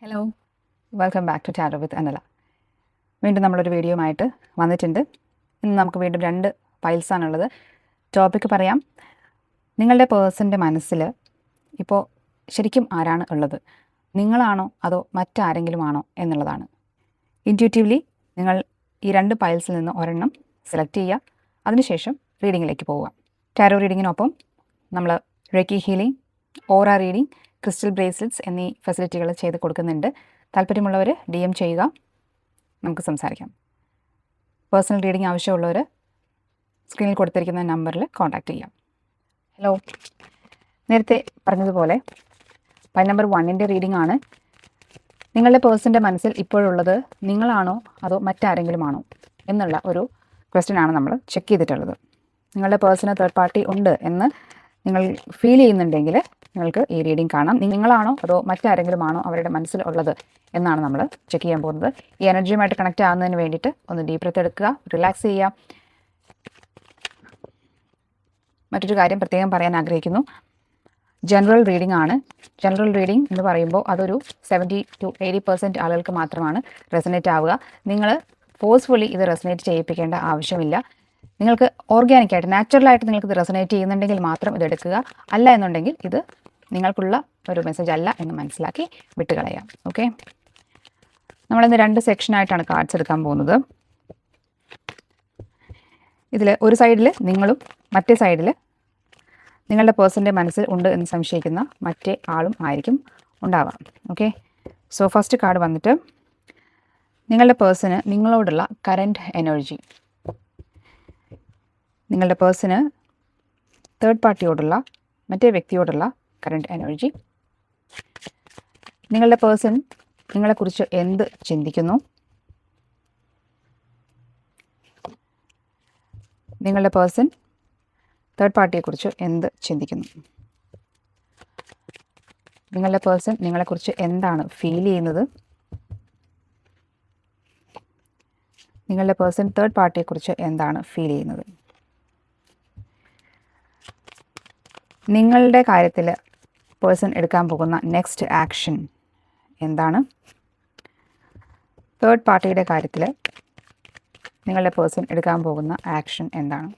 Hello, welcome back to tarot with Anala. വീണ്ടും നമ്മളൊരു വീഡിയോയുമായിട്ട് വന്നിട്ടുണ്ട്. ഇന്ന് നമുക്ക് വീണ്ടും 2 ഫയൽസാണുള്ളത്. ടോപ്പിക്ക് പറയാം. നിങ്ങളുടെ പേഴ്സൻ്റെ മനസ്സിൽ ഇപ്പോൾ ശരിക്കും ആരാണ് ഉള്ളത്? നിങ്ങളാണോ അതോ മറ്റാരെങ്കിലും ആണോ എന്നുള്ളതാണ്. ഇൻറ്റ്യൂട്ടീവ്ലി നിങ്ങൾ ഈ 2 ഫയൽസിൽ നിന്ന് ഒരെണ്ണം സെലക്ട് ചെയ്യുക. അതിനുശേഷം റീഡിങ്ങിലേക്ക് പോവുക. ടാരോ റീഡിങ്ങിനൊപ്പം നമ്മൾ റേക്കി ഹീലിംഗ്, ഓറ റീഡിംഗ്, ക്രിസ്റ്റൽ ബ്രേസ്ലെറ്റ്സ് എന്നീ ഫെസിലിറ്റികൾ ചെയ്ത് കൊടുക്കുന്നുണ്ട്. താല്പര്യമുള്ളവർ DM ചെയ്യുക, നമുക്ക് സംസാരിക്കാം. പേഴ്സണൽ റീഡിംഗ് ആവശ്യമുള്ളവർ സ്ക്രീനിൽ കൊടുത്തിരിക്കുന്ന നമ്പറിൽ കോൺടാക്റ്റ് ചെയ്യാം. ഹലോ, നേരത്തെ പറഞ്ഞതുപോലെ ഫയൽ നമ്പർ 1ൻ്റെ റീഡിംഗ് ആണ്. നിങ്ങളുടെ പേഴ്സൻ്റെ മനസ്സിൽ ഇപ്പോഴുള്ളത് നിങ്ങളാണോ അതോ മറ്റാരെങ്കിലും ആണോ എന്നുള്ള ഒരു ക്വസ്റ്റ്യനാണ് നമ്മൾ ചെക്ക് ചെയ്തിട്ടുള്ളത്. നിങ്ങളുടെ പേഴ്സണ് തേർഡ് പാർട്ടി ഉണ്ട് എന്ന് നിങ്ങൾ ഫീൽ ചെയ്യുന്നുണ്ടെങ്കിൽ നിങ്ങൾക്ക് ഈ റീഡിംഗ് കാണാം. നിങ്ങളാണോ അതോ മറ്റാരെങ്കിലും ആണോ അവരുടെ മനസ്സിൽ ഉള്ളത് എന്നാണ് നമ്മൾ ചെക്ക് ചെയ്യാൻ പോകുന്നത്. ഈ എനർജിയുമായിട്ട് കണക്റ്റ് ആകുന്നതിന് വേണ്ടിയിട്ട് ഒന്ന് ഡീപ്പ് ബ്രെത്ത് എടുക്കുക, റിലാക്സ് ചെയ്യുക. മറ്റൊരു കാര്യം പ്രത്യേകം പറയാൻ ആഗ്രഹിക്കുന്നു. ജനറൽ റീഡിംഗ് ആണ്. ജനറൽ റീഡിംഗ് എന്ന് പറയുമ്പോൾ അതൊരു 70 to 80% ആളുകൾക്ക് മാത്രമാണ് റെസനേറ്റ് ആവുക. നിങ്ങൾ ഫോഴ്സ്ഫുള്ളി ഇത് റെസനേറ്റ് ചെയ്യിപ്പിക്കേണ്ട ആവശ്യമില്ല. നിങ്ങൾക്ക് ഓർഗാനിക്കായിട്ട് നാച്ചുറലായിട്ട് നിങ്ങൾക്ക് ഇത് റെസനേറ്റ് ചെയ്യുന്നുണ്ടെങ്കിൽ മാത്രം ഇത് എടുക്കുക. അല്ല എന്നുണ്ടെങ്കിൽ ഇത് നിങ്ങൾക്കുള്ള ഒരു മെസ്സേജ് അല്ല എന്ന് മനസ്സിലാക്കി വിട്ടുകളയാം. ഓക്കെ, നമ്മളിന്ന് 2 സെക്ഷനായിട്ടാണ് കാർഡ്സ് എടുക്കാൻ പോകുന്നത്. ഇതിൽ ഒരു സൈഡിൽ നിങ്ങളും മറ്റേ സൈഡിൽ നിങ്ങളുടെ പേഴ്സൻ്റെ മനസ്സിൽ ഉണ്ട് എന്ന് സംശയിക്കുന്ന മറ്റേ ആളും ആയിരിക്കും ഉണ്ടാവാം. ഓക്കെ, സോ ഫസ്റ്റ് കാർഡ് വന്നിട്ട് നിങ്ങളുടെ പേഴ്സന് നിങ്ങളോടുള്ള കറൻറ്റ് എനർജി. നിങ്ങളുടെ പേഴ്സന് തേർഡ് പാർട്ടിയോടുള്ള മറ്റേ വ്യക്തിയോടുള്ള കറൻറ്റ് എനർജി. നിങ്ങളുടെ പേഴ്സൺ നിങ്ങളെക്കുറിച്ച് എന്ത് ചിന്തിക്കുന്നു? നിങ്ങളുടെ പേഴ്സൺ തേർഡ് പാർട്ടിയെക്കുറിച്ച് എന്ത് ചിന്തിക്കുന്നു? നിങ്ങളുടെ പേഴ്സൺ നിങ്ങളെക്കുറിച്ച് എന്താണ് ഫീൽ ചെയ്യുന്നത്? നിങ്ങളുടെ പേഴ്സൺ തേർഡ് പാർട്ടിയെക്കുറിച്ച് എന്താണ് ഫീൽ ചെയ്യുന്നത്? നിങ്ങളുടെ കാര്യത്തിൽ പേഴ്സൺ എടുക്കാൻ പോകുന്ന നെക്സ്റ്റ് ആക്ഷൻ എന്താണ്? തേർഡ് പാർട്ടിയുടെ കാര്യത്തിൽ നിങ്ങളുടെ പേഴ്സൺ എടുക്കാൻ പോകുന്ന ആക്ഷൻ എന്താണ്?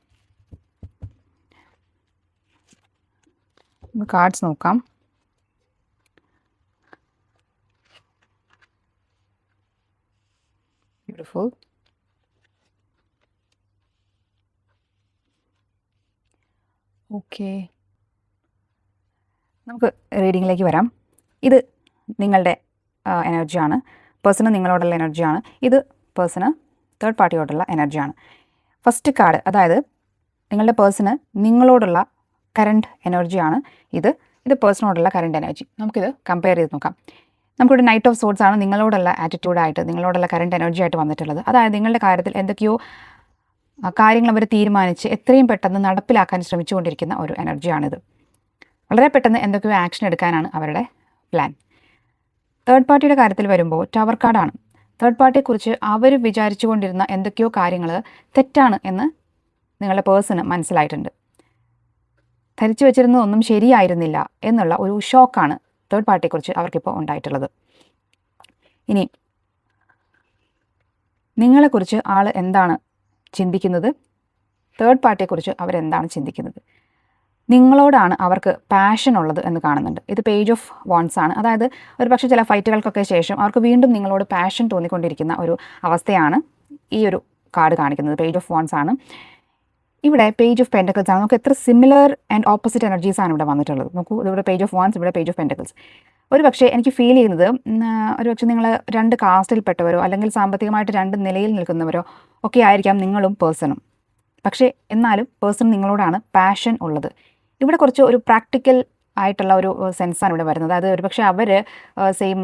നമുക്ക് കാർഡ്സ് നോക്കാം. ബ്യൂട്ടിഫുൾ. ഓക്കെ, നമുക്ക് റീഡിങ്ങിലേക്ക് വരാം. ഇത് നിങ്ങളുടെ എനർജിയാണ്. പേഴ്സണ് നിങ്ങളോടുള്ള എനർജിയാണ്. ഇത് പേഴ്സണ് തേർഡ് പാർട്ടിയോടുള്ള എനർജിയാണ്. ഫസ്റ്റ് കാർഡ്, അതായത് നിങ്ങളുടെ പേഴ്സണ് നിങ്ങളോടുള്ള കറൻറ്റ് എനർജിയാണ്. ഇത് പേഴ്സണോടുള്ള കറൻറ്റ് എനർജി. നമുക്കിത് കമ്പയർ ചെയ്ത് നോക്കാം. നമുക്കിവിടെ നൈറ്റ് ഓഫ് സോർട്സ് ആണ് നിങ്ങളോടുള്ള ആറ്റിറ്റ്യൂഡായിട്ട്, നിങ്ങളോടുള്ള കറൻറ്റ് എനർജി ആയിട്ട് വന്നിട്ടുള്ളത്. അതായത് നിങ്ങളുടെ കാര്യത്തിൽ എന്തൊക്കെയോ കാര്യങ്ങൾ അവർ തീരുമാനിച്ച് എത്രയും പെട്ടെന്ന് നടപ്പിലാക്കാൻ ശ്രമിച്ചുകൊണ്ടിരിക്കുന്ന ഒരു എനർജിയാണിത്. വളരെ പെട്ടെന്ന് എന്തൊക്കെയോ ആക്ഷൻ എടുക്കാനാണ് അവരുടെ പ്ലാൻ. തേർഡ് പാർട്ടിയുടെ കാര്യത്തിൽ വരുമ്പോൾ ടവർ കാർഡാണ്. തേർഡ് പാർട്ടിയെക്കുറിച്ച് അവർ വിചാരിച്ചു കൊണ്ടിരുന്ന എന്തൊക്കെയോ കാര്യങ്ങൾ തെറ്റാണ് എന്ന് നിങ്ങളുടെ പേഴ്സണ് മനസ്സിലായിട്ടുണ്ട്. ധരിച്ചു വെച്ചിരുന്നതൊന്നും ശരിയായിരുന്നില്ല എന്നുള്ള ഒരു ഷോക്കാണ് തേർഡ് പാർട്ടിയെക്കുറിച്ച് അവർക്കിപ്പോൾ ഉണ്ടായിട്ടുള്ളത്. ഇനി നിങ്ങളെക്കുറിച്ച് ആൾ എന്താണ് ചിന്തിക്കുന്നത്? തേർഡ് പാർട്ടിയെക്കുറിച്ച് അവരെന്താണ് ചിന്തിക്കുന്നത്? നിങ്ങളോടാണ് അവർക്ക് പാഷൻ ഉള്ളത് എന്ന് കാണുന്നുണ്ട്. ഇത് പേജ് ഓഫ് വാൺസ് ആണ്. അതായത് ഒരു പക്ഷേ ചില ഫൈറ്റുകൾക്കൊക്കെ ശേഷം അവർക്ക് വീണ്ടും നിങ്ങളോട് പാഷൻ തോന്നിക്കൊണ്ടിരിക്കുന്ന ഒരു അവസ്ഥയാണ് ഈ ഒരു കാർഡ് കാണിക്കുന്നത്. പേജ് ഓഫ് വാൺസ് ആണ്. ഇവിടെ പേജ് ഓഫ് പെൻറ്റക്കിൾസ് ആണ്. നമുക്ക് എത്ര സിമിലർ ആൻഡ് ഓപ്പോസിറ്റ് എനർജീസ് ആണ് ഇവിടെ വന്നിട്ടുള്ളത്. നോക്കൂ, ഇവിടെ പേജ് ഓഫ് വാൺസ്, ഇവിടെ പേജ് ഓഫ് പെൻറ്റക്കിൾസ്. ഒരു പക്ഷേ എനിക്ക് ഫീൽ ചെയ്യുന്നത് ഒരു പക്ഷേ നിങ്ങൾ 2 കാസ്റ്റിൽപ്പെട്ടവരോ അല്ലെങ്കിൽ സാമ്പത്തികമായിട്ട് 2 നിലയിൽ നിൽക്കുന്നവരോ ഒക്കെ ആയിരിക്കാം നിങ്ങളും പേഴ്സണും. പക്ഷേ എന്നാലും പേഴ്സൺ നിങ്ങളോടാണ് പാഷൻ ഉള്ളത്. ഇവിടെ കുറച്ച് ഒരു പ്രാക്ടിക്കൽ ആയിട്ടുള്ള ഒരു സെൻസാണ് ഇവിടെ വരുന്നത്. അതായത് ഒരുപക്ഷെ അവർ സെയിം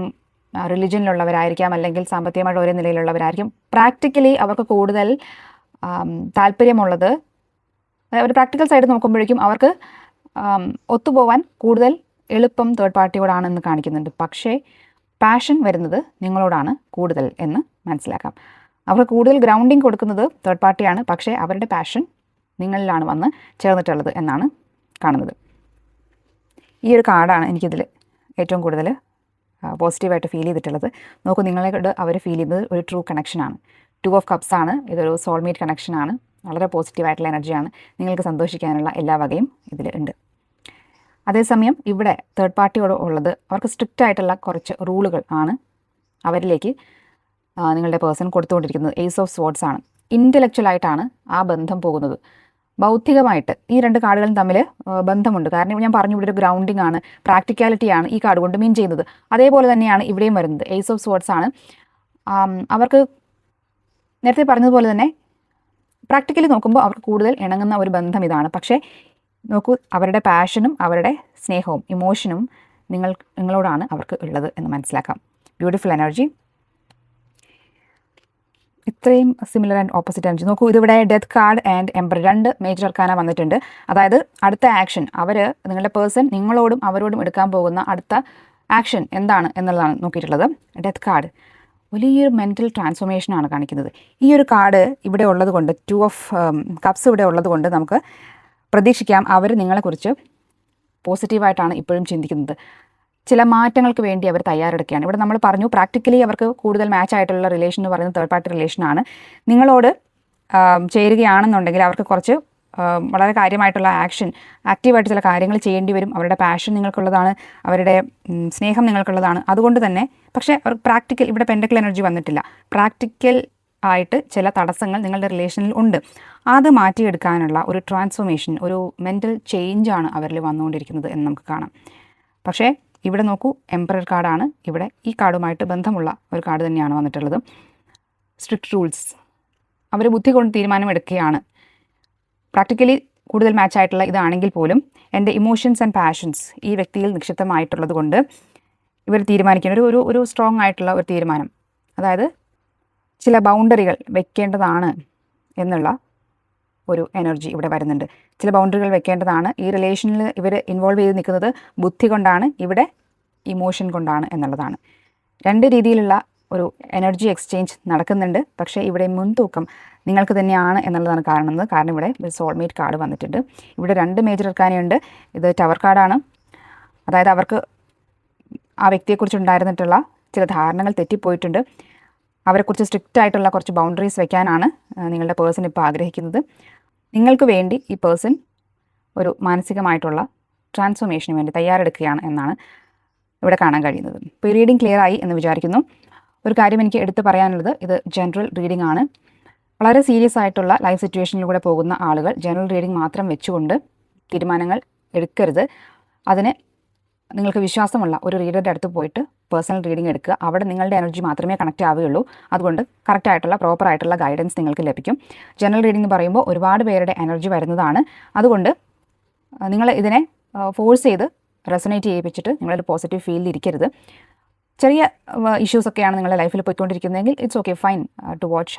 റിലിജനിലുള്ളവരായിരിക്കാം, അല്ലെങ്കിൽ സാമ്പത്തികമായിട്ട് ഒരേ നിലയിലുള്ളവരായിരിക്കും. പ്രാക്ടിക്കലി അവർക്ക് കൂടുതൽ താല്പര്യമുള്ളത്, ഒരു പ്രാക്ടിക്കൽ സൈഡ് നോക്കുമ്പോഴേക്കും അവർക്ക് ഒത്തുപോകാൻ കൂടുതൽ എളുപ്പം തേർഡ് പാർട്ടിയോടാണെന്ന് കാണിക്കുന്നുണ്ട്. പക്ഷേ പാഷൻ വരുന്നത് നിങ്ങളോടാണ് കൂടുതൽ എന്ന് മനസ്സിലാക്കാം. അവർ കൂടുതൽ ഗ്രൗണ്ടിങ് കൊടുക്കുന്നത് തേർഡ് പാർട്ടിയാണ്. പക്ഷേ അവരുടെ പാഷൻ നിങ്ങളിലാണ് വന്ന് ചേർന്നിട്ടുള്ളത് എന്നാണ് കാണുന്നത്. ഈ ഒരു കാർഡാണ് എനിക്കിതിൽ ഏറ്റവും കൂടുതൽ പോസിറ്റീവായിട്ട് ഫീൽ ചെയ്തിട്ടുള്ളത്. നോക്കൂ, നിങ്ങളോട് അവർ ഫീൽ ചെയ്യുന്നത് ഒരു ട്രൂ കണക്ഷനാണ്. 2 ഓഫ് കപ്സ് ആണ്. ഇതൊരു സോൾമേറ്റ് കണക്ഷനാണ്. വളരെ പോസിറ്റീവായിട്ടുള്ള എനർജിയാണ്. നിങ്ങൾക്ക് സന്തോഷിക്കാനുള്ള എല്ലാ വകയും ഇതിൽ ഉണ്ട്. അതേസമയം ഇവിടെ തേർഡ് പാർട്ടിയോട് ഉള്ളത് അവർക്ക് സ്ട്രിക്റ്റ് ആയിട്ടുള്ള കുറച്ച് റൂളുകൾ ആണ് അവരിലേക്ക് നിങ്ങളുടെ പേഴ്സൺ കൊടുത്തുകൊണ്ടിരിക്കുന്നത്. ഏസ് ഓഫ് സ്വോർഡ്സ് ആണ്. ഇൻ്റലക്ച്വലായിട്ടാണ് ആ ബന്ധം പോകുന്നത്. ബൗദ്ധികമായിട്ട് ഈ 2 കാർഡുകളും തമ്മിൽ ബന്ധമുണ്ട്. കാരണം ഞാൻ പറഞ്ഞു, ഇവിടെ ഒരു ഗ്രൗണ്ടിങ് ആണ്, പ്രാക്ടിക്കാലിറ്റിയാണ് ഈ കാർഡ് കൊണ്ട് മീൻ ചെയ്യുന്നത്. അതേപോലെ തന്നെയാണ് ഇവിടെയും വരുന്നത്. ഏസ് ഓഫ് സ്വോർഡ്സ് ആണ്. അവർക്ക് നേരത്തെ പറഞ്ഞതുപോലെ തന്നെ പ്രാക്ടിക്കലി നോക്കുമ്പോൾ അവർക്ക് കൂടുതൽ ഇണങ്ങുന്ന ഒരു ബന്ധം ഇതാണ്. പക്ഷേ നോക്കൂ, അവരുടെ പാഷനും അവരുടെ സ്നേഹവും ഇമോഷനും നിങ്ങളോടാണ് അവർക്ക് ഉള്ളത് എന്ന് മനസ്സിലാക്കാം. Beautiful energy. ഇത്രയും സിമിലർ ആൻഡ് ഓപ്പോസിറ്റ് എനർജി. നോക്കൂ, ഇതിവിടെ death card and emperor 2 major arcana വന്നിട്ടുണ്ട്. അതായത് അടുത്ത ആക്ഷൻ, നിങ്ങളുടെ പേഴ്സൺ നിങ്ങളോടും അവരോടും എടുക്കാൻ പോകുന്ന അടുത്ത ആക്ഷൻ എന്താണ് എന്നുള്ളതാണ് നോക്കിയിട്ടുള്ളത്. ഡെത്ത് കാർഡ് വലിയൊരു മെൻ്റൽ ട്രാൻസ്ഫോർമേഷനാണ് കാണിക്കുന്നത്. ഈ ഒരു കാർഡ് ഇവിടെ ഉള്ളത് കൊണ്ട്, 2 ഓഫ് കപ്സ് ഇവിടെ ഉള്ളത് കൊണ്ട് നമുക്ക് പ്രതീക്ഷിക്കാം അവർ നിങ്ങളെക്കുറിച്ച് പോസിറ്റീവായിട്ടാണ് ഇപ്പോഴും ചിന്തിക്കുന്നത്. ചില മാറ്റങ്ങൾക്ക് വേണ്ടി അവർ തയ്യാറെടുക്കുകയാണ്. ഇവിടെ നമ്മൾ പറഞ്ഞു, പ്രാക്ടിക്കലി അവർക്ക് കൂടുതൽ മാച്ച് ആയിട്ടുള്ള റിലേഷൻ എന്ന് പറയുന്നത് തേർഡ് പാർട്ടി റിലേഷനാണ്. നിങ്ങളോട് ചേരുകയാണെന്നുണ്ടെങ്കിൽ അവർക്ക് കുറച്ച് വളരെ കാര്യമായിട്ടുള്ള ആക്റ്റീവായിട്ട് ചില കാര്യങ്ങൾ ചെയ്യേണ്ടി വരും. അവരുടെ പാഷൻ നിങ്ങൾക്കുള്ളതാണ്, അവരുടെ സ്നേഹം നിങ്ങൾക്കുള്ളതാണ്. അതുകൊണ്ട് തന്നെ പക്ഷേ അവർ പ്രാക്ടിക്കൽ, ഇവിടെ പെൻഡക്കിൾ എനർജി വന്നിട്ടില്ല, പ്രാക്ടിക്കൽ ആയിട്ട് ചില തടസ്സങ്ങൾ നിങ്ങളുടെ റിലേഷനിൽ ഉണ്ട്. അത് മാറ്റിയെടുക്കാനുള്ള ഒരു ട്രാൻസ്ഫോർമേഷൻ, ഒരു മെൻ്റൽ ചേഞ്ചാണ് അവരിൽ വന്നുകൊണ്ടിരിക്കുന്നത് എന്ന് നമുക്ക് കാണാം. പക്ഷേ ഇവിടെ നോക്കൂ, എംപറർ കാർഡാണ് ഇവിടെ ഈ കാർഡുമായിട്ട് ബന്ധമുള്ള ഒരു കാർഡ് തന്നെയാണ് വന്നിട്ടുള്ളത്. Strict rules. അവർ ബുദ്ധി കൊണ്ട് തീരുമാനമെടുക്കുകയാണ്. പ്രാക്ടിക്കലി കൂടുതൽ മാച്ചായിട്ടുള്ള ഇതാണെങ്കിൽ പോലും എൻ്റെ ഇമോഷൻസ് ആൻഡ് പാഷൻസ് ഈ വ്യക്തിയിൽ നിക്ഷിപ്തമായിട്ടുള്ളത് കൊണ്ട് ഇവർ തീരുമാനിക്കുന്ന ഒരു സ്ട്രോങ് ആയിട്ടുള്ള ഒരു തീരുമാനം, അതായത് ചില ബൗണ്ടറികൾ വെക്കേണ്ടതാണ് എന്നുള്ള ഒരു എനർജി ഇവിടെ വരുന്നുണ്ട്. ചില ബൗണ്ടറികൾ വെക്കേണ്ടതാണ്. ഈ റിലേഷനിൽ ഇവർ ഇൻവോൾവ് ചെയ്ത് നിൽക്കുന്നത് ബുദ്ധി കൊണ്ടാണ്, ഇവിടെ ഇമോഷൻ കൊണ്ടാണ് എന്നുള്ളതാണ്. 2 രീതിയിലുള്ള ഒരു എനർജി എക്സ്ചേഞ്ച് നടക്കുന്നുണ്ട്. പക്ഷേ ഇവിടെ മുൻതൂക്കം നിങ്ങൾക്ക് തന്നെയാണ് എന്നുള്ളതാണ് കാരണം ഇവിടെ ഒരു സോൾമേറ്റ് കാർഡ് വന്നിട്ടുണ്ട്. ഇവിടെ 2 മേജർ അർക്കാനയുണ്ട്. ഇത് ടവർ കാർഡാണ്. അതായത് അവർക്ക് ആ വ്യക്തിയെക്കുറിച്ചുണ്ടായിരുന്നിട്ടുള്ള ചില ധാരണകൾ തെറ്റിപ്പോയിട്ടുണ്ട്. അവരെക്കുറിച്ച് സ്ട്രിക്റ്റ് ആയിട്ടുള്ള കുറച്ച് ബൗണ്ടറീസ് വെക്കാനാണ് നിങ്ങളുടെ പേഴ്സൺ ഇപ്പോൾ ആഗ്രഹിക്കുന്നത്. നിങ്ങൾക്ക് വേണ്ടി ഈ പേഴ്സൺ ഒരു മാനസികമായിട്ടുള്ള ട്രാൻസ്ഫോർമേഷന് വേണ്ടി തയ്യാറെടുക്കുകയാണ് എന്നാണ് ഇവിടെ കാണാൻ കഴിയുന്നത്. ഇപ്പോൾ ഈ റീഡിംഗ് ക്ലിയർ ആയി എന്ന് വിചാരിക്കുന്നു. ഒരു കാര്യം എനിക്ക് എടുത്ത് പറയാനുള്ളത്, ഇത് ജനറൽ റീഡിംഗ് ആണ്. വളരെ സീരിയസ് ആയിട്ടുള്ള ലൈഫ് സിറ്റുവേഷനിലൂടെ പോകുന്ന ആളുകൾ ജനറൽ റീഡിംഗ് മാത്രം വെച്ചുകൊണ്ട് തീരുമാനങ്ങൾ എടുക്കരുത്. അതിന് നിങ്ങൾക്ക് വിശ്വാസമുള്ള ഒരു റീഡറുടെ അടുത്ത് പോയിട്ട് പേഴ്സണൽ റീഡിംഗ് എടുക്കുക. അവിടെ നിങ്ങളുടെ എനർജി മാത്രമേ കണക്റ്റ് ആവുകയുള്ളൂ. അതുകൊണ്ട് കറക്റ്റായിട്ടുള്ള പ്രോപ്പറായിട്ടുള്ള ഗൈഡൻസ് നിങ്ങൾക്ക് ലഭിക്കും. ജനറൽ റീഡിംഗ് എന്ന് പറയുമ്പോൾ ഒരുപാട് പേരുടെ എനർജി വരുന്നതാണ്. അതുകൊണ്ട് നിങ്ങൾ ഇതിനെ ഫോഴ്സ് ചെയ്ത് റെസൊനേറ്റ് ചെയ്യിപ്പിച്ചിട്ട് നിങ്ങളൊരു പോസിറ്റീവ് ഫീലിൽ ഇരിക്കരുത്. ചെറിയ ഇഷ്യൂസൊക്കെയാണ് നിങ്ങളുടെ ലൈഫിൽ പോയിക്കൊണ്ടിരിക്കുന്നതെങ്കിൽ it's okay, fine to watch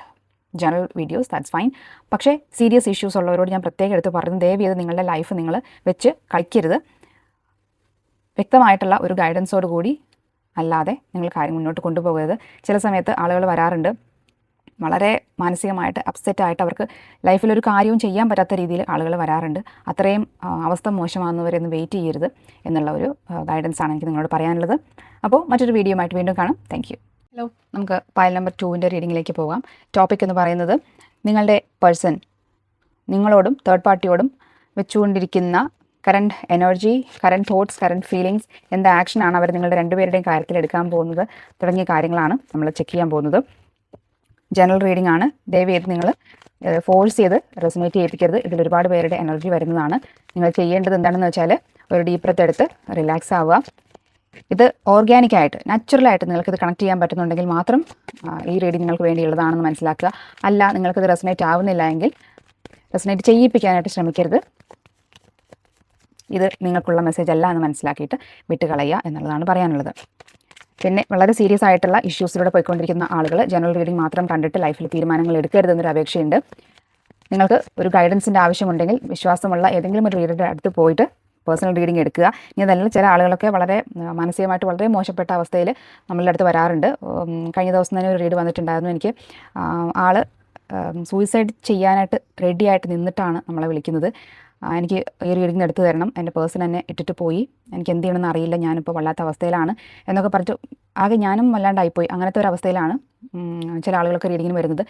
general videos, that's fine. പക്ഷേ സീരിയസ് ഇഷ്യൂസ് ഉള്ളവരോട് ഞാൻ പ്രത്യേകം എടുത്ത് പറയുന്നത്, ദയവ് ചെയ്ത് നിങ്ങളുടെ ലൈഫ് നിങ്ങൾ വെച്ച് കളിക്കരുത്. വ്യക്തമായിട്ടുള്ള ഒരു ഗൈഡൻസോട് കൂടി അല്ലാതെ നിങ്ങൾ കാര്യം മുന്നോട്ട് കൊണ്ടുപോകരുത്. ചില സമയത്ത് ആളുകൾ വരാറുണ്ട്, വളരെ മാനസികമായിട്ട് അപ്സെറ്റായിട്ട് അവർക്ക് ലൈഫിലൊരു കാര്യവും ചെയ്യാൻ പറ്റാത്ത രീതിയിൽ ആളുകൾ വരാറുണ്ട്. അത്രയും അവസ്ഥ മോശമാകുന്നവരെ ഒന്ന് വെയിറ്റ് ചെയ്യരുത് എന്നുള്ള ഒരു ഗൈഡൻസാണ് എനിക്ക് നിങ്ങളോട് പറയാനുള്ളത്. അപ്പോൾ മറ്റൊരു വീഡിയോയുമായിട്ട് വീണ്ടും കാണാം. Thank you. ഹലോ, നമുക്ക് പൈൽ നമ്പർ 2 റീഡിങ്ങിലേക്ക് പോകാം. ടോപ്പിക് എന്ന് പറയുന്നത്, നിങ്ങളുടെ പേഴ്സൺ നിങ്ങളോടും തേർഡ് പാർട്ടിയോടും വെച്ചുകൊണ്ടിരിക്കുന്ന current energy, current thoughts, current feelings, എന്ത് ആക്ഷനാണ് അവർ നിങ്ങളുടെ 2 പേരുടെയും കാര്യത്തിൽ എടുക്കാൻ പോകുന്നത് തുടങ്ങിയ കാര്യങ്ങളാണ് നമ്മൾ ചെക്ക് ചെയ്യാൻ പോകുന്നത്. ജനറൽ റീഡിംഗ് ആണ്. ദയവ് ചെയ്ത് നിങ്ങൾ ഫോഴ്സ് ചെയ്ത് റെസൊനേറ്റ് ചെയ്യിപ്പിക്കരുത്. ഇതിൽ ഒരുപാട് പേരുടെ എനർജി വരുന്നതാണ്. നിങ്ങൾ ചെയ്യേണ്ടത് എന്താണെന്ന് വെച്ചാൽ ഒരു ഡീപ്പ് ബ്രെത്ത് എടുത്ത് റിലാക്സ് ആവുക. ഇത് ഓർഗാനിക്കായിട്ട്, നാച്ചുറലായിട്ട് നിങ്ങൾക്കിത് കണക്ട് ചെയ്യാൻ പറ്റുന്നുണ്ടെങ്കിൽ മാത്രം ഈ റീഡിംഗ് നിങ്ങൾക്ക് വേണ്ടിയുള്ളതാണെന്ന് മനസ്സിലാക്കുക. അല്ല, നിങ്ങൾക്കിത് റെസൊനേറ്റ് ആവുന്നില്ല എങ്കിൽ റെസൊനേറ്റ് ചെയ്യിപ്പിക്കാനായിട്ട് ശ്രമിക്കരുത്. ഇത് നിങ്ങൾക്കുള്ള മെസ്സേജ് അല്ല എന്ന് മനസ്സിലാക്കിയിട്ട് വിട്ടുകളയുക എന്നുള്ളതാണ് പറയാനുള്ളത്. പിന്നെ വളരെ സീരിയസ് ആയിട്ടുള്ള ഇഷ്യൂസിലൂടെ പോയിക്കൊണ്ടിരിക്കുന്ന ആളുകൾ ജനറൽ റീഡിംഗ് മാത്രം കണ്ടിട്ട് ലൈഫിൽ തീരുമാനങ്ങൾ എടുക്കരുതെന്നൊരു അപേക്ഷയുണ്ട്. നിങ്ങൾക്ക് ഒരു ഗൈഡൻസിൻ്റെ ആവശ്യമുണ്ടെങ്കിൽ വിശ്വാസമുള്ള ഏതെങ്കിലും ഒരു റീഡറുടെ അടുത്ത് പോയിട്ട് പേഴ്സണൽ റീഡിംഗ് എടുക്കുക. ഇനി അതല്ല, ചില ആളുകളൊക്കെ വളരെ മാനസികമായിട്ട് വളരെ മോശപ്പെട്ട അവസ്ഥയിൽ നമ്മളുടെ അടുത്ത് വരാറുണ്ട്. കഴിഞ്ഞ ദിവസം തന്നെ ഒരു റീഡ് വന്നിട്ടുണ്ടായിരുന്നു. എനിക്ക് ആൾ സൂയിസൈഡ് ചെയ്യാനായിട്ട് റെഡിയായിട്ട് നിന്നിട്ടാണ് നമ്മളെ വിളിക്കുന്നത്. എനിക്ക് ഈ റീഡിങ്ങിന് എടുത്തു തരണം, എൻ്റെ പേഴ്സൺ എന്നെ ഇട്ടിട്ട് പോയി, എനിക്ക് എന്ത് ചെയ്യണമെന്ന് അറിയില്ല, ഞാനിപ്പോൾ വല്ലാത്ത അവസ്ഥയിലാണ് എന്നൊക്കെ പറഞ്ഞിട്ട് ആകെ ഞാനും വല്ലാണ്ടായിപ്പോയി. അങ്ങനത്തെ ഒരു അവസ്ഥയിലാണ് ചില ആളുകൾക്ക് റീഡിങ്ങിന് വരുന്നത്.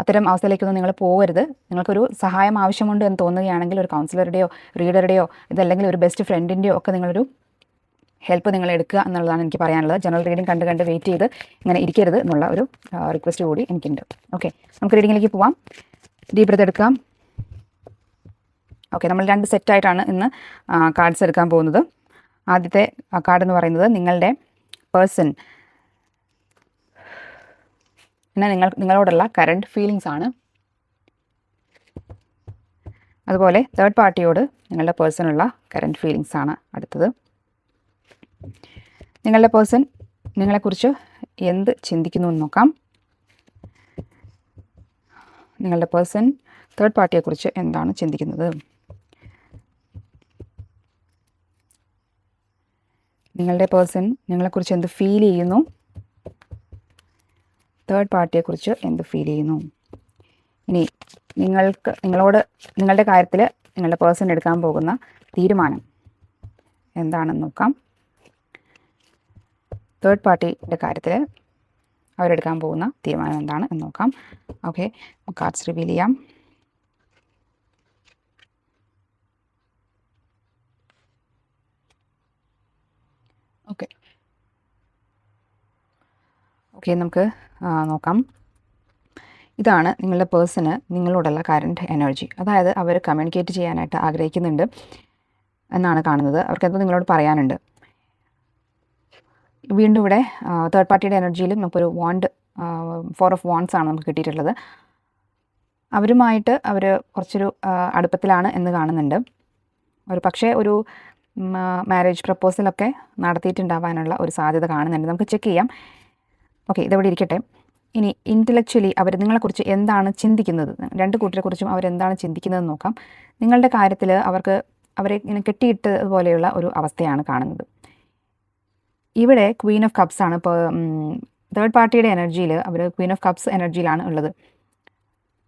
അത്തരം അവസ്ഥയിലേക്കൊന്നും നിങ്ങൾ പോകരുത്. നിങ്ങൾക്കൊരു സഹായം ആവശ്യമുണ്ട് എന്ന് തോന്നുകയാണെങ്കിൽ ഒരു കൗൺസിലറുടെയോ റീഡറുടെയോ ഇതല്ലെങ്കിൽ ഒരു ബെസ്റ്റ് ഫ്രണ്ടിൻ്റെയോ ഒക്കെ നിങ്ങളൊരു ഹെൽപ്പ് നിങ്ങൾ എടുക്കുക എന്നുള്ളതാണ് എനിക്ക് പറയാനുള്ളത്. ജനറൽ റീഡിംഗ് കണ്ട് വെയിറ്റ് ചെയ്ത് ഇങ്ങനെ ഇരിക്കരുത് എന്നുള്ള ഒരു റിക്വസ്റ്റ് കൂടി എനിക്കുണ്ട്. ഓക്കെ, നമുക്ക് റീഡിങ്ങിലേക്ക് പോവാം. ഡീപ് ബ്രെത്ത് എടുക്കാം. ഓക്കെ, നമ്മൾ 2 സെറ്റായിട്ടാണ് ഇന്ന് കാർഡ്സ് എടുക്കാൻ പോകുന്നത്. ആദ്യത്തെ കാർഡ് എന്ന് പറയുന്നത് നിങ്ങളുടെ പേഴ്സൺ പിന്നെ നിങ്ങളോടുള്ള കറണ്ട് ഫീലിങ്സ് ആണ്. അതുപോലെ തേർഡ് പാർട്ടിയോട് നിങ്ങളുടെ പേഴ്സണുള്ള കറണ്ട് ഫീലിങ്സ് ആണ് അടുത്തത്. നിങ്ങളുടെ പേഴ്സൺ നിങ്ങളെക്കുറിച്ച് എന്ത് ചിന്തിക്കുന്നു എന്ന് നോക്കാം. നിങ്ങളുടെ പേഴ്സൺ തേർഡ് പാർട്ടിയെക്കുറിച്ച് എന്താണ് ചിന്തിക്കുന്നത്? നിങ്ങളുടെ പേഴ്സൺ നിങ്ങളെക്കുറിച്ച് എന്ത് ഫീൽ ചെയ്യുന്നു? തേർഡ് പാർട്ടിയെക്കുറിച്ച് എന്ത് ഫീൽ ചെയ്യുന്നു? ഇനി നിങ്ങളോട് നിങ്ങളുടെ കാര്യത്തിൽ നിങ്ങളുടെ പേഴ്സൺ എടുക്കാൻ പോകുന്ന തീരുമാനം എന്താണെന്ന് നോക്കാം. തേർഡ് പാർട്ടിയുടെ കാര്യത്തിൽ അവരെടുക്കാൻ പോകുന്ന തീരുമാനം എന്താണ് എന്ന് നോക്കാം. ഓക്കെ, കാർഡ്സ് റിവീൽ ചെയ്യാം. ഓക്കെ, നമുക്ക് നോക്കാം. ഇതാണ് നിങ്ങളുടെ പേഴ്സണ് നിങ്ങളോടുള്ള കറണ്ട് എനർജി. അതായത് അവർ കമ്മ്യൂണിക്കേറ്റ് ചെയ്യാനായിട്ട് ആഗ്രഹിക്കുന്നുണ്ട് എന്നാണ് കാണുന്നത്. അവർക്ക് എന്തോ നിങ്ങളോട് പറയാനുണ്ട്. വീണ്ടും ഇവിടെ തേർഡ് പാർട്ടിയുടെ എനർജിയിലും നമുക്കൊരു വാണ്ട് 4 ഓഫ് വാണ്ട്സ് ആണ് നമുക്ക് കിട്ടിയിട്ടുള്ളത്. അവരുമായിട്ട് അവർ കുറച്ചൊരു അടുപ്പത്തിലാണ് എന്ന് കാണുന്നുണ്ട്. പക്ഷേ ഒരു മാരേജ് പ്രപ്പോസലൊക്കെ നടത്തിയിട്ടുണ്ടാവാനുള്ള ഒരു സാധ്യത കാണുന്നുണ്ട്. നമുക്ക് ചെക്ക് ചെയ്യാം. ഓക്കെ, ഇതവിടെ ഇരിക്കട്ടെ. ഇനി ഇൻ്റലക്ച്വലി അവർ നിങ്ങളെക്കുറിച്ച് എന്താണ് ചിന്തിക്കുന്നത്, 2 കൂട്ടരെക്കുറിച്ചും അവരെന്താണ് ചിന്തിക്കുന്നതെന്ന് നോക്കാം. നിങ്ങളുടെ കാര്യത്തിൽ അവരെ ഇങ്ങനെ കെട്ടിയിട്ടതുപോലെയുള്ള ഒരു അവസ്ഥയാണ് കാണുന്നത്. ഇവിടെ ക്വീൻ ഓഫ് കപ്സ് ആണ്. ഇപ്പോൾ തേർഡ് പാർട്ടിയുടെ എനർജിയിൽ അവർ ക്വീൻ ഓഫ് കപ്സ് എനർജിയിലാണ് ഉള്ളത്.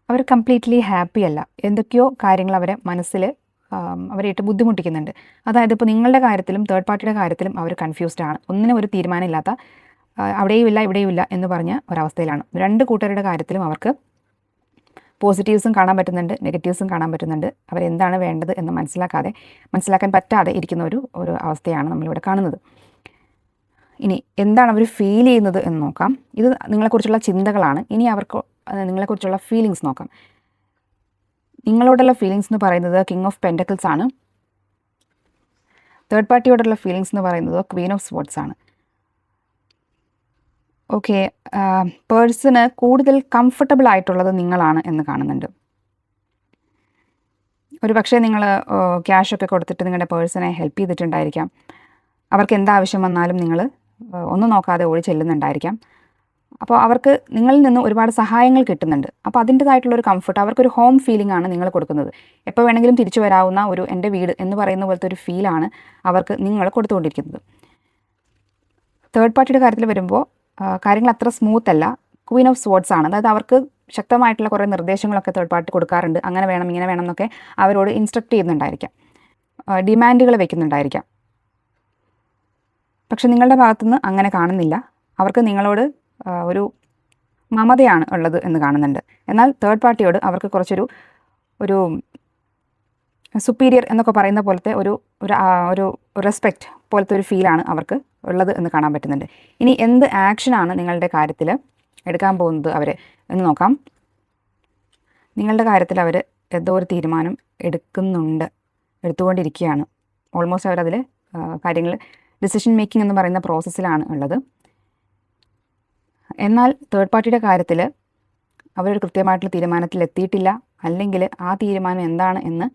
അവർ കംപ്ലീറ്റ്ലി ഹാപ്പി അല്ല. എന്തൊക്കെയോ കാര്യങ്ങൾ അവരെ മനസ്സിൽ അവരായിട്ട് ബുദ്ധിമുട്ടിക്കുന്നുണ്ട്. അതായത് ഇപ്പോൾ നിങ്ങളുടെ കാര്യത്തിലും തേർഡ് പാർട്ടിയുടെ കാര്യത്തിലും അവർ കൺഫ്യൂസ്ഡ് ആണ്. ഒന്നിനും ഒരു തീരുമാനമില്ലാത്ത, അവിടെയും ഇല്ല ഇവിടെയും ഇല്ല എന്ന് പറഞ്ഞ ഒരവസ്ഥയിലാണ്. 2 കൂട്ടരുടെ കാര്യത്തിലും അവർക്ക് പോസിറ്റീവ്സും കാണാൻ പറ്റുന്നുണ്ട്, നെഗറ്റീവ്സും കാണാൻ പറ്റുന്നുണ്ട്. അവരെന്താണ് വേണ്ടത് എന്ന് മനസ്സിലാക്കാൻ പറ്റാതെ ഇരിക്കുന്ന ഒരു അവസ്ഥയാണ് നമ്മളിവിടെ കാണുന്നത്. ഇനി എന്താണ് അവർ ഫീൽ ചെയ്യുന്നത് എന്ന് നോക്കാം. ഇത് നിങ്ങളെക്കുറിച്ചുള്ള ചിന്തകളാണ്. ഇനി അവർക്ക് നിങ്ങളെക്കുറിച്ചുള്ള ഫീലിങ്സ് നോക്കാം. നിങ്ങളോടുള്ള ഫീലിങ്സ് എന്ന് പറയുന്നത് കിങ് ഓഫ് പെൻറ്റക്കിൾസ് ആണ്. തേർഡ് പാർട്ടിയോടുള്ള ഫീലിങ്സ് എന്ന് പറയുന്നത് ക്വീൻ ഓഫ് സ്വോർഡ്സ് ആണ്. ഓക്കെ, പേഴ്സണ് കൂടുതൽ കംഫർട്ടബിൾ ആയിട്ടുള്ളത് നിങ്ങളാണ് എന്ന് കാണുന്നുണ്ട്. ഒരു പക്ഷേ നിങ്ങൾ ക്യാഷൊക്കെ കൊടുത്തിട്ട് നിങ്ങളുടെ പേഴ്സണെ ഹെൽപ്പ് ചെയ്തിട്ടുണ്ടായിരിക്കാം. അവർക്ക് എന്താവശ്യം വന്നാലും നിങ്ങൾ ഒന്നും നോക്കാതെ ഓടി ചെല്ലുന്നുണ്ടായിരിക്കാം. അപ്പോൾ അവർക്ക് നിങ്ങളിൽ നിന്ന് ഒരുപാട് സഹായങ്ങൾ കിട്ടുന്നുണ്ട്. അപ്പോൾ അതിൻ്റേതായിട്ടുള്ളൊരു കംഫർട്ട്, അവർക്കൊരു ഹോം ഫീലിംഗ് ആണ് നിങ്ങൾ കൊടുക്കുന്നത്. എപ്പോൾ വേണമെങ്കിലും തിരിച്ചു വരാവുന്ന ഒരു എൻ്റെ വീട് എന്ന് പറയുന്ന പോലത്തെ ഒരു ഫീലാണ് അവർക്ക് നിങ്ങൾ കൊടുത്തുകൊണ്ടിരിക്കുന്നത്. തേർഡ് പാർട്ടിയുടെ കാര്യത്തിൽ വരുമ്പോൾ കാര്യങ്ങൾ അത്ര സ്മൂത്ത് അല്ല. ക്വീൻ ഓഫ് സ്വോർഡ്സ് ആണ്. അതായത് അവർക്ക് ശക്തമായിട്ടുള്ള കുറേ നിർദ്ദേശങ്ങളൊക്കെ തേർഡ് പാർട്ടി കൊടുക്കാറുണ്ട്. അങ്ങനെ വേണം ഇങ്ങനെ വേണം എന്നൊക്കെ അവരോട് ഇൻസ്ട്രക്ട് ചെയ്യുന്നുണ്ടായിരിക്കാം, ഡിമാൻഡുകൾ വയ്ക്കുന്നുണ്ടായിരിക്കാം. പക്ഷെ നിങ്ങളുടെ ഭാഗത്തുനിന്ന് അങ്ങനെ കാണുന്നില്ല. അവർക്ക് നിങ്ങളോട് ഒരു മമതയാണ് ഉള്ളത് എന്ന് കാണുന്നുണ്ട്. എന്നാൽ തേർഡ് പാർട്ടിയോട് അവർക്ക് ഒരു സുപ്പീരിയർ എന്നൊക്കെ പറയുന്ന പോലത്തെ ഒരു റെസ്പെക്റ്റ് പോലത്തെ ഒരു ഫീലാണ് അവർക്ക് ഉള്ളത് എന്ന് കാണാൻ പറ്റുന്നുണ്ട്. ഇനി എന്ത് ആക്ഷനാണ് നിങ്ങളുടെ കാര്യത്തിൽ എടുക്കാൻ പോകുന്നത് അവർ എന്ന് നോക്കാം. നിങ്ങളുടെ കാര്യത്തിൽ അവർ എന്തോ ഒരു തീരുമാനം എടുത്തുകൊണ്ടിരിക്കുകയാണ്. ഓൾമോസ്റ്റ് അവരതിൽ കാര്യങ്ങൾ ഡിസിഷൻ മേക്കിംഗ് എന്ന് പറയുന്ന പ്രോസസ്സിലാണ് ഉള്ളത്. എന്നാൽ തേർഡ് പാർട്ടിയുടെ കാര്യത്തിൽ അവരൊരു കൃത്യമായിട്ടുള്ള തീരുമാനത്തിൽ എത്തിയിട്ടില്ല. അല്ലെങ്കിൽ ആ തീരുമാനം എന്താണ് എന്ന്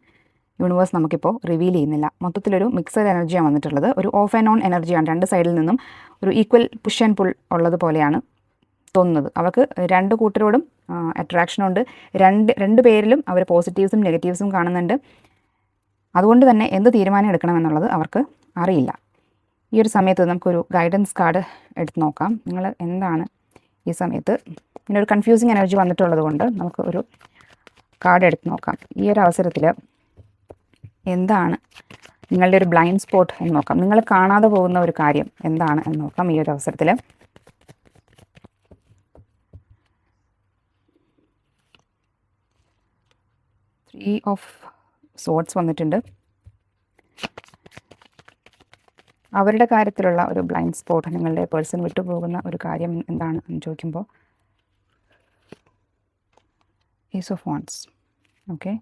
യൂണിവേഴ്സ് നമുക്കിപ്പോൾ റിവീൽ ചെയ്യുന്നില്ല. മൊത്തത്തിലൊരു മിക്സഡ് എനർജിയാണ് വന്നിട്ടുള്ളത്. ഒരു ഓഫ് ആൻഡ് ഓൺ എനർജിയാണ്. 2 സൈഡിൽ നിന്നും ഒരു ഈക്വൽ പുഷ് ആൻഡ് പുൾ ഉള്ളത് പോലെയാണ് തോന്നുന്നത്. അവർക്ക് 2 കൂട്ടരോടും അട്രാക്ഷനുണ്ട്. രണ്ട് പേരിലും അവർ പോസിറ്റീവ്സും നെഗറ്റീവ്സും കാണുന്നുണ്ട്. അതുകൊണ്ട് തന്നെ എന്ത് തീരുമാനം എടുക്കണമെന്നുള്ളത് അവർക്ക് അറിയില്ല. ഈ ഒരു സമയത്ത് നമുക്കൊരു ഗൈഡൻസ് കാർഡ് എടുത്ത് നോക്കാം. നിങ്ങൾ എന്താണ് ഈ സമയത്ത് ഇങ്ങനെ ഒരു കൺഫ്യൂസിങ് എനർജി വന്നിട്ടുള്ളത് കൊണ്ട് നമുക്ക് ഒരു കാർഡ് എടുത്ത് നോക്കാം. ഈ ഒരു അവസരത്തിൽ എന്താണ് നിങ്ങളുടെ ഒരു ബ്ലൈൻഡ് സ്പോട്ട് എന്ന് നോക്കാം. നിങ്ങൾ കാണാതെ പോകുന്ന ഒരു കാര്യം എന്താണ് എന്ന് നോക്കാം ഈ ഒരു അവസരത്തിൽ. 3 ഓഫ് സോർട്സ് വന്നിട്ടുണ്ട്. അവരുടെ കാര്യത്തിലുള്ള ഒരു ബ്ലൈൻഡ് സ്പോട്ട്, നിങ്ങളുടെ പേഴ്സൺ വിട്ടുപോകുന്ന ഒരു കാര്യം എന്താണ് എന്ന് ചോദിക്കുമ്പോൾ ഈസ് ഓഫ് വാണ്ട്സ്. ഓക്കെ,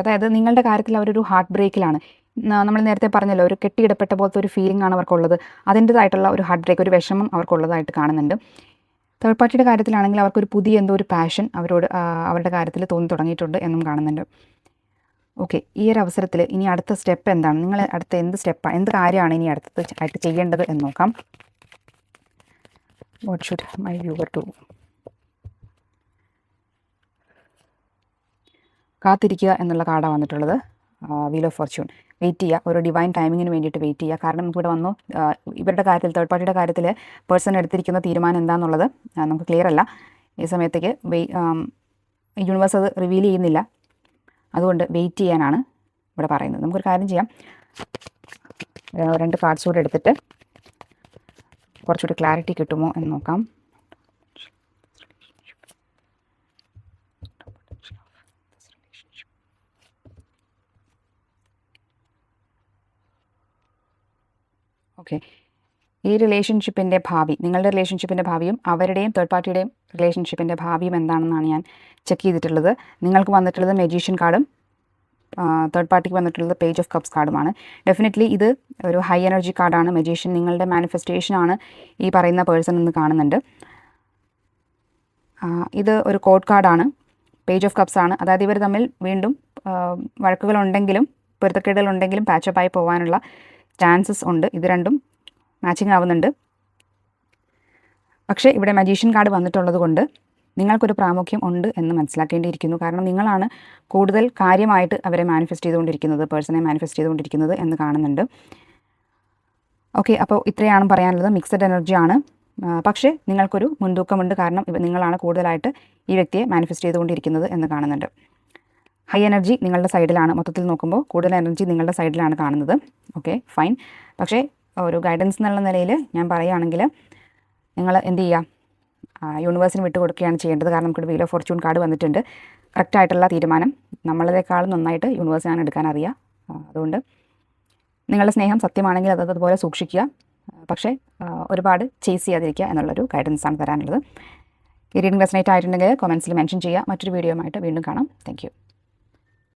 അതായത് നിങ്ങളുടെ കാര്യത്തിൽ അവരൊരു ഹാർട്ട് ബ്രേക്കിലാണ്. നമ്മൾ നേരത്തെ പറഞ്ഞല്ലോ, ഒരു കെട്ടിയിടപ്പെട്ട പോലത്തെ ഒരു ഫീലിംഗ് ആണ് അവർക്കുള്ളത്. അതിൻ്റെതായിട്ടുള്ള ഒരു ഹാർട്ട് ബ്രേക്ക്, ഒരു വിഷമം അവർക്കുള്ളതായിട്ട് കാണുന്നുണ്ട്. തേർഡ് പാർട്ടിയുടെ കാര്യത്തിലാണെങ്കിൽ അവർക്കൊരു പുതിയ എന്തോ ഒരു പാഷൻ അവരുടെ കാര്യത്തിൽ തോന്നി തുടങ്ങിയിട്ടുണ്ട് എന്നും കാണുന്നുണ്ട്. ഓക്കെ, ഈ ഒരു അവസരത്തിൽ ഇനി അടുത്ത സ്റ്റെപ്പ് എന്താണ്, നിങ്ങൾ അടുത്ത എന്ത് കാര്യമാണ് ഇനി ആയിട്ട് ചെയ്യേണ്ടത് എന്ന് നോക്കാം. What should my viewer do? കാത്തിരിക്കുക എന്നുള്ള കാർഡാണ് വന്നിട്ടുള്ളത്. Wheel of Fortune. വെയിറ്റ് ചെയ്യുക, ഒരു ഡിവൈൻ ടൈമിങ്ങിന് വേണ്ടിയിട്ട് വെയിറ്റ് ചെയ്യുക. കാരണം നമുക്കിവിടെ വന്നു ഇവരുടെ കാര്യത്തിൽ, തേർഡ് പാർട്ടിയുടെ കാര്യത്തിൽ പേഴ്സൺ എടുത്തിരിക്കുന്ന തീരുമാനം എന്താണെന്നുള്ളത് നമുക്ക് ക്ലിയർ അല്ല. ഈ സമയത്തേക്ക് യൂണിവേഴ്സ് അത് റിവീൽ ചെയ്യുന്നില്ല. അതുകൊണ്ട് വെയിറ്റ് ചെയ്യാനാണ് ഇവിടെ പറയുന്നത്. നമുക്കൊരു കാര്യം ചെയ്യാം, 2 കാർഡ്സ് കൂടെ എടുത്തിട്ട് കുറച്ചുകൂടി ക്ലാരിറ്റി കിട്ടുമോ എന്ന് നോക്കാം. ഓക്കെ, ഈ റിലേഷൻഷിപ്പിൻ്റെ ഭാവി, നിങ്ങളുടെ റിലേഷൻഷിപ്പിൻ്റെ ഭാവിയും അവരുടെയും തേർഡ് പാർട്ടിയുടെയും റിലേഷൻഷിപ്പിൻ്റെ ഭാവിയും എന്താണെന്നാണ് ഞാൻ ചെക്ക് ചെയ്തിട്ടുള്ളത്. നിങ്ങൾക്ക് വന്നിട്ടുള്ളത് മെജീഷ്യൻ കാർഡും തേർഡ് പാർട്ടിക്ക് വന്നിട്ടുള്ളത് പേജ് ഓഫ് കപ്സ് കാർഡുമാണ്. ഡെഫിനറ്റ്ലി ഇത് ഒരു ഹൈ എനർജി കാർഡാണ്. മെജീഷ്യൻ നിങ്ങളുടെ മാനിഫെസ്റ്റേഷനാണ് ഈ പറയുന്ന പേഴ്സൺ എന്ന് കാണുന്നുണ്ട്. ഇത് ഒരു കോഡ് കാർഡാണ്. പേജ് ഓഫ് കപ്സ് ആണ്. അതായത് ഇവർ തമ്മിൽ വീണ്ടും വഴക്കുകളുണ്ടെങ്കിലും പൊരുത്തക്കേടുകളുണ്ടെങ്കിലും പാച്ചപ്പായി പോകാനുള്ള ചാൻസസ് ഉണ്ട്. ഇത് രണ്ടും മാച്ചിങ് ആവുന്നുണ്ട്. പക്ഷേ ഇവിടെ മജീഷ്യൻ കാർഡ് വന്നിട്ടുള്ളത് കൊണ്ട് നിങ്ങൾക്കൊരു പ്രാമുഖ്യം ഉണ്ട് എന്ന് മനസ്സിലാക്കേണ്ടിയിരിക്കുന്നു. കാരണം നിങ്ങളാണ് കൂടുതൽ കാര്യമായിട്ട് അവരെ മാനിഫെസ്റ്റ് ചെയ്തുകൊണ്ടിരിക്കുന്നത്, പേഴ്സണെ മാനിഫെസ്റ്റ് ചെയ്തുകൊണ്ടിരിക്കുന്നത് എന്ന് കാണുന്നുണ്ട്. ഓക്കെ, അപ്പോൾ ഇത്രയാണ് പറയാനുള്ളത്. മിക്സഡ് എനർജിയാണ്. പക്ഷേ നിങ്ങൾക്കൊരു മുൻതൂക്കമുണ്ട്. കാരണം നിങ്ങളാണ് കൂടുതലായിട്ട് ഈ വ്യക്തിയെ മാനിഫെസ്റ്റ് ചെയ്തുകൊണ്ടിരിക്കുന്നത് എന്ന് കാണുന്നുണ്ട്. ഹൈ എനർജി നിങ്ങളുടെ സൈഡിലാണ്. മൊത്തത്തിൽ നോക്കുമ്പോൾ കൂടുതൽ എനർജി നിങ്ങളുടെ സൈഡിലാണ് കാണുന്നത്. Okay, fine. പക്ഷേ ഒരു ഗൈഡൻസ് എന്നുള്ള നിലയിൽ ഞാൻ പറയുകയാണെങ്കിൽ നിങ്ങൾ എന്ത് ചെയ്യുക, യൂണിവേഴ്സിന് വിട്ടുകൊടുക്കുകയാണ് ചെയ്യേണ്ടത്. കാരണം നമുക്ക് വീൽ ഓഫ് ഫോർച്യൂൺ കാർഡ് വന്നിട്ടുണ്ട്. കറക്റ്റായിട്ടുള്ള തീരുമാനം നമ്മളെക്കാളും നന്നായിട്ട് യൂണിവേഴ്സിനാണ് എടുക്കാൻ അറിയുക. അതുകൊണ്ട് നിങ്ങളുടെ സ്നേഹം സത്യമാണെങ്കിൽ അതുപോലെ സൂക്ഷിക്കുക. പക്ഷേ ഒരുപാട് ചേസ് ചെയ്യാതിരിക്കുക എന്നുള്ളൊരു ഗൈഡൻസാണ് തരാനുള്ളത്. ഈ റീഡിംഗ് റെസനേറ്റ് ആയിട്ടുണ്ടെങ്കിൽ കമൻസിൽ മെൻഷൻ ചെയ്യുക. മറ്റൊരു വീഡിയോയുമായിട്ട് വീണ്ടും കാണാം. Thank U.